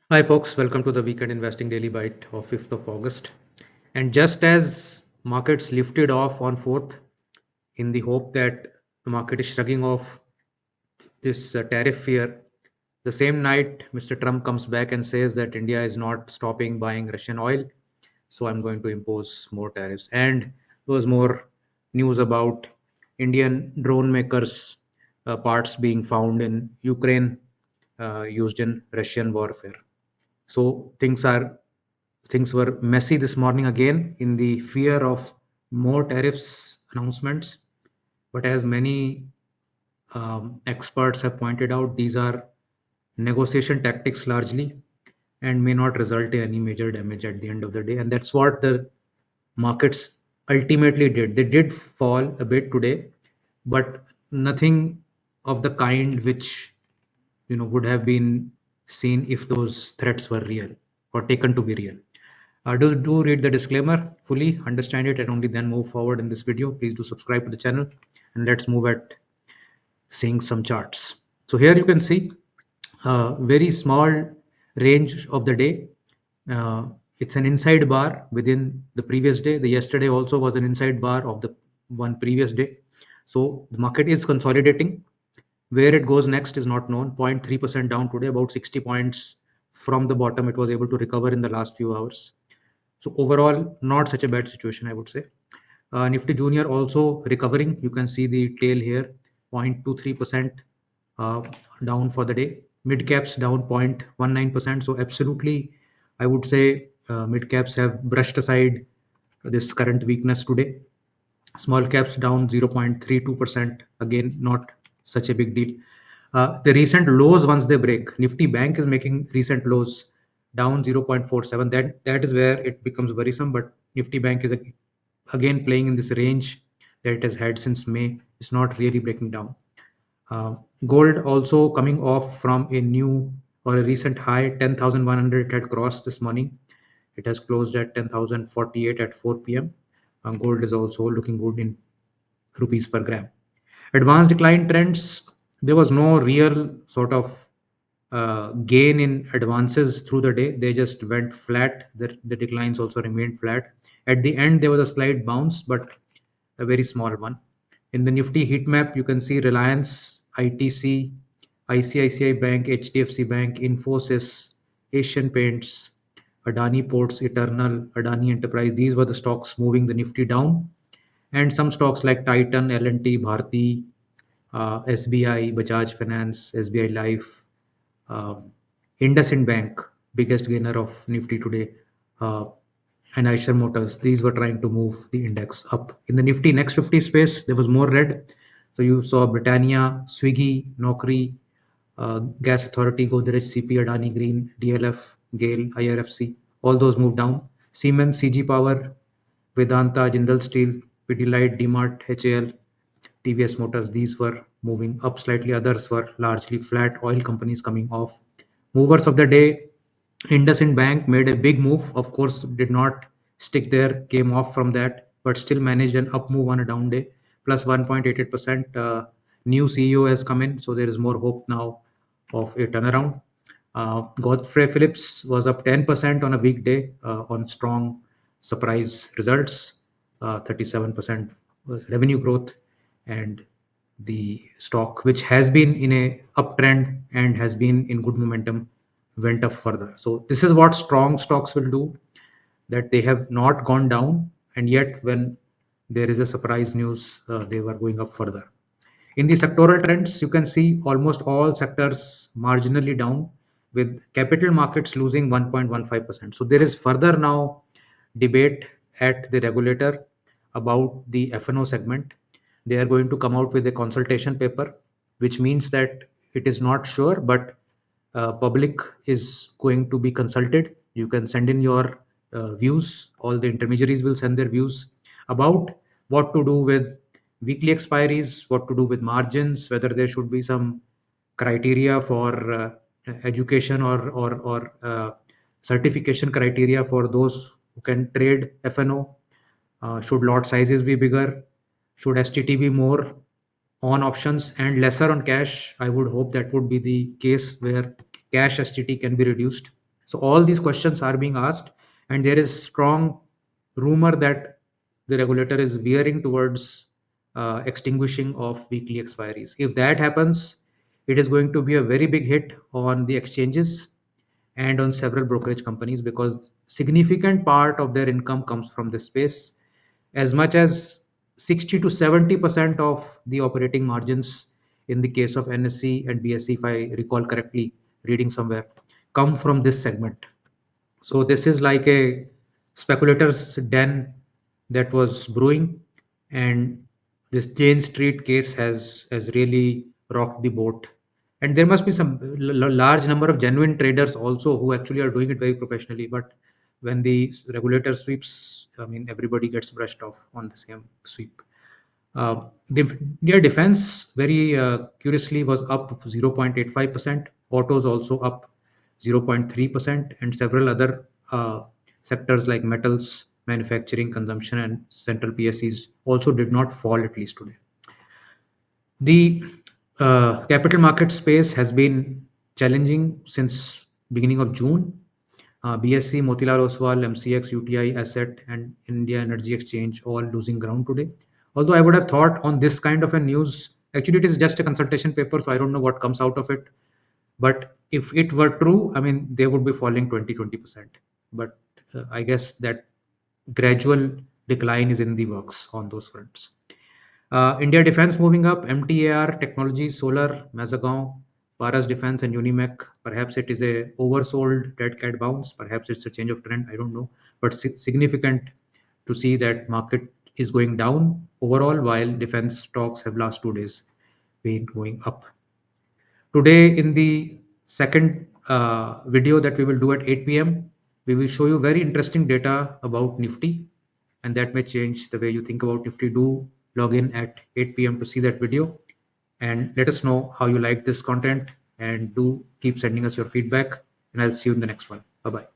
Hi, folks. Welcome to the Weekend Investing Daily Bite of 5th of August. And just as markets lifted off on 4th in the hope that the market is shrugging off this tariff fear, the same night Mr. Trump comes back and says that India is not stopping buying Russian oil. So I'm going to impose more tariffs. And there was more news about Indian drone makers' parts being found in Ukraine used in Russian warfare. So things were messy this morning again in the fear of more tariffs announcements. But as many experts have pointed out, these are negotiation tactics largely and may not result in any major damage at the end of the day. And that's what the markets ultimately did. They did fall a bit today, but nothing of the kind which would have been seen if those threats were real or taken to be real. Do read the disclaimer fully, understand it, and only then move forward in this video. Please do subscribe to the channel, and let's move at seeing some charts. So here you can see a very small range of the day. Uh, it's an inside bar within the previous day. The yesterday also was an inside bar of the one previous day. So the market is consolidating. Where it goes next is not known. 0.3% down today, about 60 points from the bottom. It was able to recover in the last few hours. So overall, not such a bad situation, I would say. Nifty Junior also recovering. You can see the tail here, 0.23% uh, down for the day. Mid caps down 0.19%. So absolutely, I would say mid caps have brushed aside this current weakness today. Small caps down 0.32%. Again, not such a big deal. The recent lows, once they break, Nifty Bank is making recent lows down 0.47. That is where it becomes worrisome. But Nifty Bank is again playing in this range that it has had since May. It's not really breaking down. Uh, Gold also coming off from a new or a recent high, 10,100 it had crossed this morning. It has closed at 10,048 at 4 p.m. Gold is also looking good in rupees per gram. Advanced decline trends, there was no real sort of gain in advances through the day. They just went flat. The declines also remained flat. At the end, there was a slight bounce, but a very small one. In the Nifty heat map, you can see Reliance, ITC, ICICI Bank, HDFC Bank, Infosys, Asian Paints, Adani Ports, Eternal, Adani Enterprise. These were the stocks moving the Nifty down. And some stocks like Titan, L&T, Bharti, SBI, Bajaj Finance, SBI Life, um, IndusInd Bank, biggest gainer of Nifty today, uh, and Eicher Motors. These were trying to move the index up. In the Nifty Next 50 space, there was more red. So you saw Britannia, Swiggy, Naukri, Gas Authority, Godrej, CP, Adani Green, DLF, GAIL, IRFC. All those moved down. Siemens, CG Power, Vedanta, Jindal Steel, Pidilite, DMart, HAL, TVS Motors, these were moving up slightly. Others were largely flat. Oil companies coming off. Movers of the day, IndusInd Bank made a big move. Of course, did not stick there, came off from that, but still managed an up move on a down day, plus 1.88%. New CEO has come in, so there is more hope now of a turnaround. Godfrey Phillips was up 10% on a weekday on strong surprise results, 37% was revenue growth, and the stock, which has been in a uptrend and has been in good momentum, went up further. So this is what strong stocks will do, that they have not gone down, and yet when there is a surprise news, they were going up further. In the sectoral trends, you can see almost all sectors marginally down, with capital markets losing 1.15%. So there is further now debate at the regulator about the F&O segment. They are going to come out with a consultation paper, which means that it is not sure, but public is going to be consulted. You can send in your views. All the intermediaries will send their views about what to do with weekly expiries, what to do with margins, whether there should be some criteria for education or certification criteria for those who can trade F&O. Should lot sizes be bigger? Should STT be more on options and lesser on cash? I would hope that would be the case where cash STT can be reduced. So all these questions are being asked, and there is strong rumor that the regulator is veering towards extinguishing of weekly expiries. If that happens, it is going to be a very big hit on the exchanges and on several brokerage companies, because significant part of their income comes from this space. As much as 60 to 70% of the operating margins in the case of NSE and BSE, if I recall correctly, reading somewhere, come from this segment. So this is like a speculator's den that was brewing, and this Jain Street case has really rocked the boat. And there must be some large number of genuine traders also who actually are doing it very professionally. But when the regulator sweeps, I mean, everybody gets brushed off on the same sweep. Their defense, very curiously, was up 0.85%. Autos also up 0.3%, and several other sectors like metals, manufacturing, consumption, and central PSEs also did not fall, at least today. The capital market space has been challenging since beginning of June. BSE, Motilal Oswal, MCX, UTI, Asset, and India Energy Exchange all losing ground today. Although I would have thought on this kind of a news, actually it is just a consultation paper, so I don't know what comes out of it. But if it were true, I mean, they would be falling 20%. But I guess that gradual decline is in the works on those fronts. India Defense moving up, MTAR, Technologies, Solar, Mazagon, Paras Defense, and Unimec. Perhaps it is a oversold dead cat bounce. Perhaps it's a change of trend. I don't know. But significant to see that market is going down overall, while defense stocks have last 2 days been going up. Today, in the second video that we will do at 8 p.m., we will show you very interesting data about Nifty, and that may change the way you think about Nifty. Do log in at 8 p.m. to see that video, and let us know how you like this content, and do keep sending us your feedback, and I'll see you in the next one. Bye bye.